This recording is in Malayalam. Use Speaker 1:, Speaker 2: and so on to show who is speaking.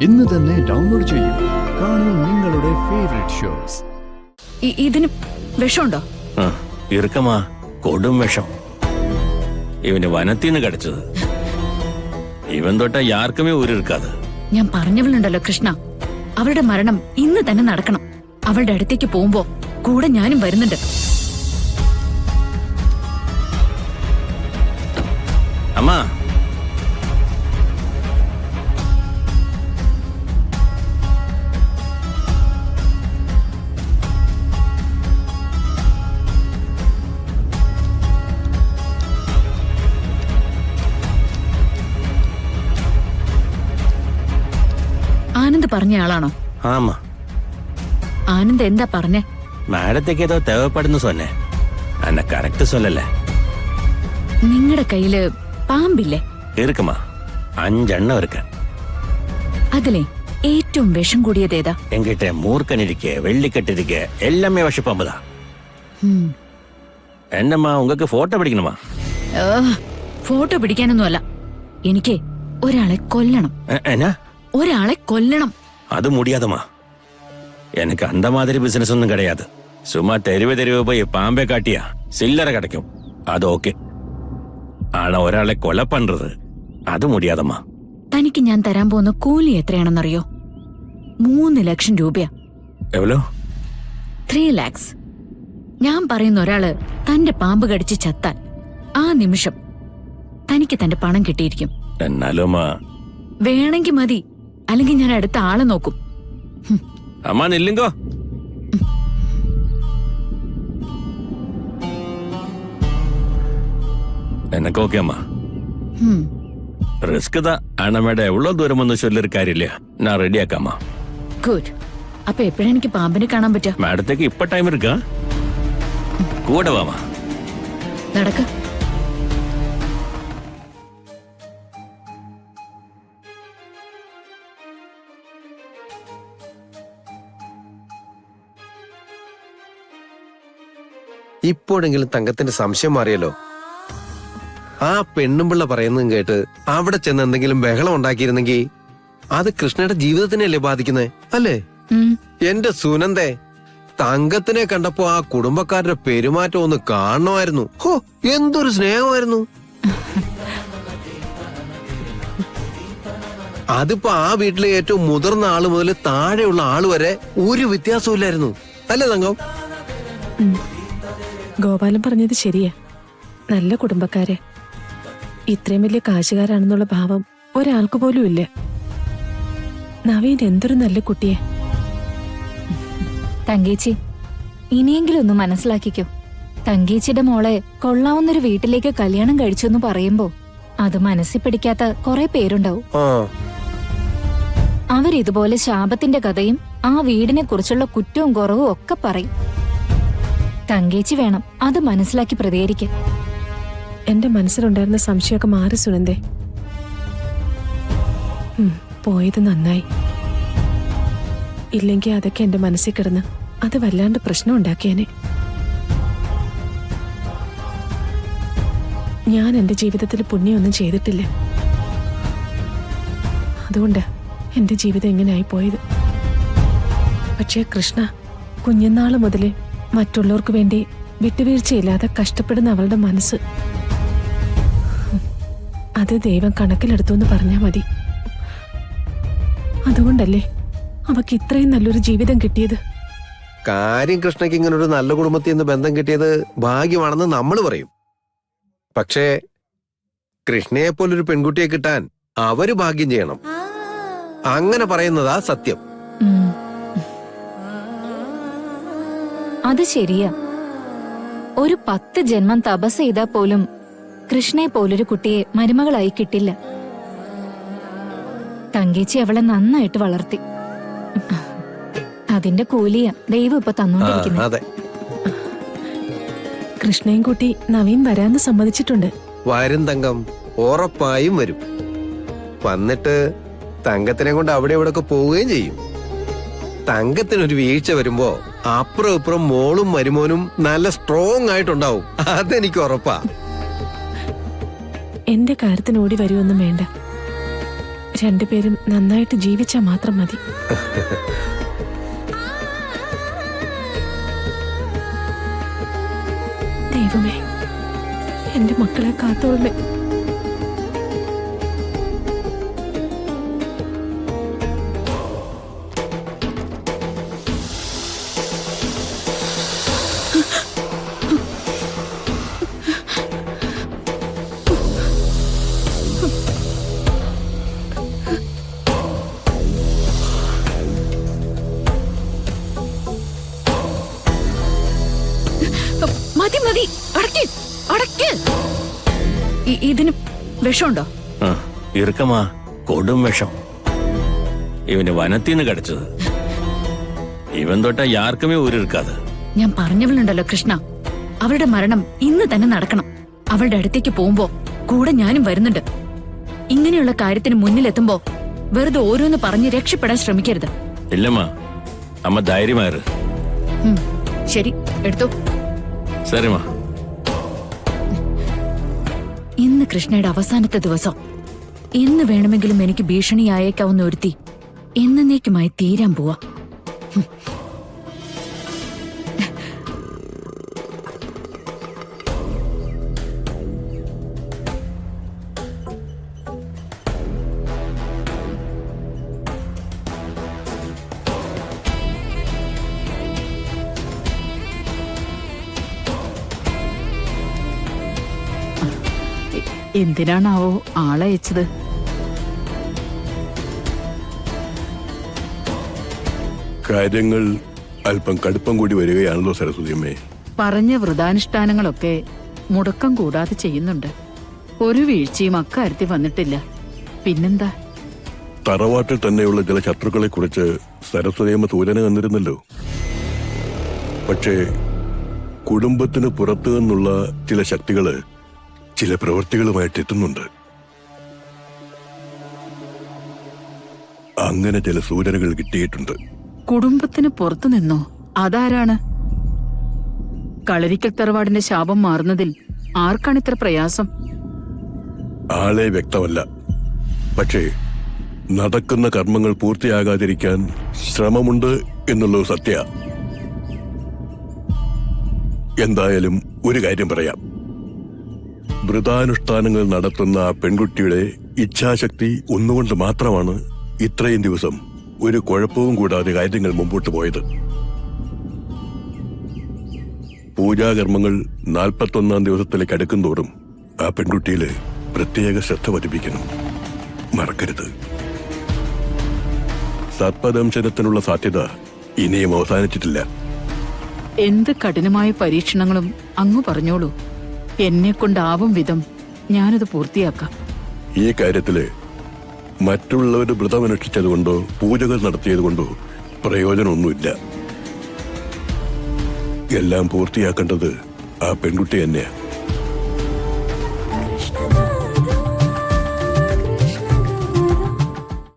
Speaker 1: ഇന്ന് തന്നെ ഡൗൺലോഡ് ചെയ്യൂ. കാണൂ നിങ്ങളുടെ ഫേവറേറ്റ് ഷോസ്.
Speaker 2: ഇതിന് വിഷമുണ്ടോ?
Speaker 3: ഇറുക്കമാ, കൊടും വിഷം. ഇവന് വനത്തിന്ന് കടിച്ചത്. ഇവൻ തൊട്ട യാർക്കുമേ ഊരിക്കാതെ.
Speaker 2: ഞാൻ പറഞ്ഞവളുണ്ടല്ലോ കൃഷ്ണ, അവളുടെ മരണം ഇന്ന് തന്നെ നടക്കണം. അവളുടെ അടുത്തേക്ക് പോകുമ്പോ കൂടെ ഞാനും വരുന്നുണ്ട്.
Speaker 3: അമ്മ,
Speaker 2: ആനന്ദ് പറഞ്ഞ ആളാണോ?
Speaker 3: ആമാ.
Speaker 2: ആനന്ദ് എന്താ പറഞ്ഞേ?
Speaker 3: മാഡത്തേക്ക് ഏതോ തേവപ്പെടുന്നു സൊന്നെ. അന്ന കറക്റ്റ് സൊല്ലല്ലേ.
Speaker 2: നിങ്ങളുടെ കയ്യില് പാമ്പില്ലേ?
Speaker 3: ഇറുക്കമാ, 5 എണ്ണം ഇருக்கு.
Speaker 2: അതിലെ ഏറ്റവും വിഷം കൂടിയതേതാ?
Speaker 3: എങ്കിട്ട് മൂർക്കനിരിക്കെ, വെള്ളിക്കെട്ടിരിക്കെ എല്ലാമേ വിഷപ്പാമ്പതാ. എന്നമ്മാ, ഉങ്ങൾക്ക് ഫോട്ടോ പിടിക്കണമാ?
Speaker 2: ഫോട്ടോ പിടിക്കാനൊന്നും അല്ല, എനിക്ക് ഒരാളെ കൊല്ലണം.
Speaker 3: എന്നാ?
Speaker 2: ഒരാളെ കൊല്ലണം.
Speaker 3: അത് മുടിയാതമാ. എനിക്ക് அந்த மாதிரி பிசினஸ் ഒന്നും கிடையாது. சும்மா തെരുവ് പോയി പാമ്പെ കാട്ടിയാ സില്ലറ കിടക്കും. അത് ഓക്കെ. ആണോ ഒരാളെ കൊല പண்றது അത് മുടിയാതമാ.
Speaker 2: തനിക്ക് ഞാൻ തരാൻ പോകുന്ന കൂലി എത്രയാണെന്നറിയോ? 3 ലക്ഷം രൂപയാ.
Speaker 3: എവലോ?
Speaker 2: 3 lakhs. ഞാൻ പറയുന്ന ഒരാള് തന്റെ പാമ്പ് കടിച്ച് ചത്താൽ ആ നിമിഷം തനിക്ക് തന്റെ പണം കിട്ടിയിരിക്കും.
Speaker 3: എന്നാലും
Speaker 2: വേണമെങ്കിൽ മതി, അല്ലെങ്കിൽ ഞാൻ അടുത്ത ആളെ നോക്കും.
Speaker 3: അമ്മ നില്ലുങ്കോ. எனக்கு ஓகே அம்மா. ரிஸ்க் தான். ஆனா மேடம் எவ்வளவு தூரம் வந்து சொல்லிருக்காரில்லையா, நான் ரெடி ஆக்காமா.
Speaker 2: ഗുഡ്. അപ്പൊ എപ്പോഴാ എനിക്ക് പാമ്പിനെ കാണാൻ പറ്റുക?
Speaker 3: மேடத்துக்கு இப்ப டைம் இருக்கா? கூட வாமா.
Speaker 2: നടക്ക.
Speaker 4: ഇപ്പോഴെങ്കിലും തങ്കത്തിന്റെ സംശയം മാറിയല്ലോ. ആ പെണ്ണുമ്പിള്ള പറയുന്നതും കേട്ട് അവിടെ ചെന്ന് എന്തെങ്കിലും ബഹളം ഉണ്ടാക്കിയിരുന്നെങ്കിൽ അത് കൃഷ്ണയുടെ ജീവിതത്തിനല്ലേ ബാധിക്കുന്നേ, അല്ലേ? എന്റെ സുനന്ദേ, തങ്കത്തിനെ കണ്ടപ്പോ ആ കുടുംബക്കാരുടെ പെരുമാറ്റം ഒന്ന് കാണണമായിരുന്നു. ഹോ, എന്തൊരു സ്നേഹമായിരുന്നു. അതിപ്പോ ആ വീട്ടിലെ ഏറ്റവും മുതിർന്ന ആള് മുതൽ താഴെയുള്ള ആള് വരെ ഒരു വ്യത്യാസമില്ലായിരുന്നു, അല്ലേ തങ്കം?
Speaker 5: ഗോപാലൻ പറഞ്ഞത് ശരിയാ. നല്ല കുടുംബക്കാരെ. ഇത്രയും വലിയ കാശുകാരാണെന്നുള്ള ഭാവം ഒരാൾക്ക് പോലും ഇല്ല. നവീൻ എന്തൊരു നല്ല കുട്ടിയെ.
Speaker 6: തങ്കേച്ചി, ഇനിയെങ്കിലും ഒന്ന് മനസ്സിലാക്കിക്കോ. തങ്കേച്ചിയുടെ മോളെ കൊള്ളാവുന്നൊരു വീട്ടിലേക്ക് കല്യാണം കഴിച്ചെന്ന് പറയുമ്പോ അത് മനസ്സിൽ പിടിക്കാത്ത കുറെ പേരുണ്ടാവും. അവരിതുപോലെ ശാപത്തിന്റെ കഥയും ആ വീടിനെ കുറിച്ചുള്ള കുറ്റവും കുറവും ഒക്കെ പറയും. തങ്കേച്ചി വേണം അത് മനസ്സിലാക്കി പ്രതികരിക്കാൻ.
Speaker 5: എന്റെ മനസ്സിലുണ്ടായിരുന്ന സംശയമൊക്കെ മാറി സുനന്ദേ. പോയത് നന്നായി. ഇല്ലെങ്കിൽ അതൊക്കെ എന്റെ മനസ്സിൽ കിടന്ന് അത് വല്ലാണ്ട് പ്രശ്നം ഉണ്ടാക്കിയേനെ. ഞാൻ എന്റെ ജീവിതത്തിൽ പുണ്യമൊന്നും ചെയ്തിട്ടില്ല. അതുകൊണ്ടാ എന്റെ ജീവിതം ഇങ്ങനെയായി പോയത്. പക്ഷേ കൃഷ്ണ കുഞ്ഞുനാള് മുതലേ മറ്റുള്ളവർക്ക് വേണ്ടി വിട്ടുവീഴ്ചയില്ലാതെ കഷ്ടപ്പെടുന്ന അവളുടെ മനസ്സ്, അത് ദൈവം കണക്കിലെടുത്തു എന്ന് പറഞ്ഞാ മതി. അതുകൊണ്ടല്ലേ അവക്ക് ഇത്രയും നല്ലൊരു ജീവിതം കിട്ടിയത്.
Speaker 4: കാര്യം കൃഷ്ണയ്ക്ക് ഇങ്ങനെ ഒരു നല്ല കുടുംബത്തിൽ നിന്ന് ബന്ധം കിട്ടിയത് ഭാഗ്യമാണെന്ന് നമ്മൾ പറയും. പക്ഷേ കൃഷ്ണയെ പോലൊരു പെൺകുട്ടിയെ കിട്ടാൻ അവര് ഭാഗ്യം ചെയ്യണം. അങ്ങനെ പറയുന്നതാ സത്യം.
Speaker 6: അത് ശരിയാ. ഒരു 10 ജന്മം തപസ് ചെയ്താ പോലും കൃഷ്ണയെ പോലൊരു കുട്ടിയെ മരുമകളായി കിട്ടില്ല. തങ്കേച്ചി അവളെ നന്നായിട്ട് വളർത്തി. അതിന്റെ കൂലിയാ ദൈവം ഇപ്പൊ തന്നോണ്ടിരിക്കുന്നത്.
Speaker 5: കൃഷ്ണയും കുട്ടി നവീൻ വരാന്ന് സമ്മതിച്ചിട്ടുണ്ട്.
Speaker 4: വരും തങ്കം, ഉറപ്പായും വരും. വന്നിട്ട് തങ്കത്തിനെ കൊണ്ട് അവിടെ ഇവിടെ പോവുകയും ചെയ്യും. തങ്കത്തിനൊരു വീഴ്ച വരുമ്പോ അപ്പുറം ഇപ്പുറം മോളും മരുമോനും നല്ല സ്ട്രോങ് ആയിട്ടുണ്ടാവും. അതെനിക്ക് ഉറപ്പാ.
Speaker 5: എന്റെ കാര്യത്തിന് ഓടി വരുമൊന്നും വേണ്ട. രണ്ടുപേരും നന്നായിട്ട് ജീവിച്ചാൽ മാത്രം മതി. ദൈവമേ, എന്റെ മക്കളെ കാത്തോളണേ.
Speaker 2: മതി മതി, അടയ്ക്ക് അടയ്ക്ക്. ഇതിന് വിഷമുണ്ടോ?
Speaker 3: ആ, ഇറുക്കമാ, കൊടും വിഷം. ഇവന് വനത്തിന്ന് കടിച്ചത്. ഇവൻ തൊട്ട യാർക്കുമേ ഊരിക്കാതെ.
Speaker 2: ഞാൻ പറഞ്ഞവളുണ്ടല്ലോ കൃഷ്ണ, അവളുടെ മരണം ഇന്ന് തന്നെ നടക്കണം. അവളുടെ അടുത്തേക്ക് പോകുമ്പോ കൂടെ ഞാനും വരുന്നുണ്ട്. ഇങ്ങനെയുള്ള കാര്യത്തിന് മുന്നിലെത്തുമ്പോ വെറുതെ ഓരോന്ന് പറഞ്ഞ് രക്ഷപ്പെടാൻ ശ്രമിക്കരുത്.
Speaker 3: ഇല്ലമ്മ, അമ്മ ധൈര്യമാര്.
Speaker 2: ശരി, എടുത്തോ.
Speaker 3: സരിമാ.
Speaker 2: ഇന്ന് കൃഷ്ണയുടെ അവസാനത്തെ ദിവസം. എന്ന് വേണമെങ്കിലും എനിക്ക് ഭീഷണിയായേക്കാവുന്ന ഒരുത്തി എന്നേക്കുമായി തീരാൻ പോവാ. എന്തിനാണാവോ ആളയച്ചത്?
Speaker 7: കാര്യങ്ങൾ അല്പം കടുപ്പം കൂടി വരികയാണല്ലോ സരസ്വതിയമ്മേ.
Speaker 8: പറഞ്ഞ വ്രതാനുഷ്ഠാനങ്ങളൊക്കെ മുടക്കം കൂടാതെ ചെയ്യുന്നുണ്ട്. ഒരു വീഴ്ചയും അക്കാര്യത്തിൽ വന്നിട്ടില്ല. പിന്നെന്താ?
Speaker 7: തറവാട്ടിൽ തന്നെയുള്ള ചില ശത്രുക്കളെ കുറിച്ച് സരസ്വതിയമ്മ സൂചന തന്നിരുന്നല്ലോ. പക്ഷേ കുടുംബത്തിന് പുറത്തു നിന്നുള്ള ചില ശക്തികള് ചില പ്രവൃത്തികളുമായിട്ട് എത്തുന്നുണ്ട്. അങ്ങനെ ചില സൂചനകൾ കിട്ടിയിട്ടുണ്ട്.
Speaker 8: കുടുംബത്തിന് പുറത്തു നിന്നോ? അതാരാണ്? കളരിക്കൽ തറവാടിന്റെ ശാപം മാറുന്നതിൽ ആർക്കാണിത്ര പ്രയാസം?
Speaker 7: ആളെ വ്യക്തമല്ല. പക്ഷേ നടക്കുന്ന കർമ്മങ്ങൾ പൂർത്തിയാകാതിരിക്കാൻ ശ്രമമുണ്ട് എന്നുള്ളത് സത്യ. എന്തായാലും ഒരു കാര്യം പറയാം. വ്രതാനുഷ്ഠാനങ്ങൾ നടത്തുന്ന ആ പെൺകുട്ടിയുടെ ഇച്ഛാശക്തി ഒന്നുകൊണ്ട് മാത്രമാണ് ഇത്രയും ദിവസം ഒരു കുഴപ്പവും കൂടാതെ കാര്യങ്ങൾ മുമ്പോട്ട് പോയത്. പൂജാകർമ്മങ്ങൾ 41-ാം ദിവസത്തിലേക്ക് അടുക്കും തോറും ആ പെൺകുട്ടിയില് പ്രത്യേക ശ്രദ്ധ പതിപ്പിക്കണം. മറക്കരുത്. സർപ്പദംശനത്തിനുള്ള സാധ്യത ഇനിയും അവസാനിച്ചിട്ടില്ല.
Speaker 8: എന്ത് കഠിനമായ പരീക്ഷണങ്ങളും അങ്ങ് പറഞ്ഞോളൂ. എന്നെ കൊണ്ടാവും വിധം ഞാനത് പൂർത്തിയാക്കാം.
Speaker 7: ഈ കാര്യത്തില് മറ്റുള്ളവർ വ്രതമനുഷ്ഠിച്ചതുകൊണ്ടോ പൂജകൾ നടത്തിയതുകൊണ്ടോ പ്രയോജനമൊന്നുമില്ല. എല്ലാം പൂർത്തിയാക്കേണ്ടത് ആ പെൺകുട്ടി തന്നെയാണ്.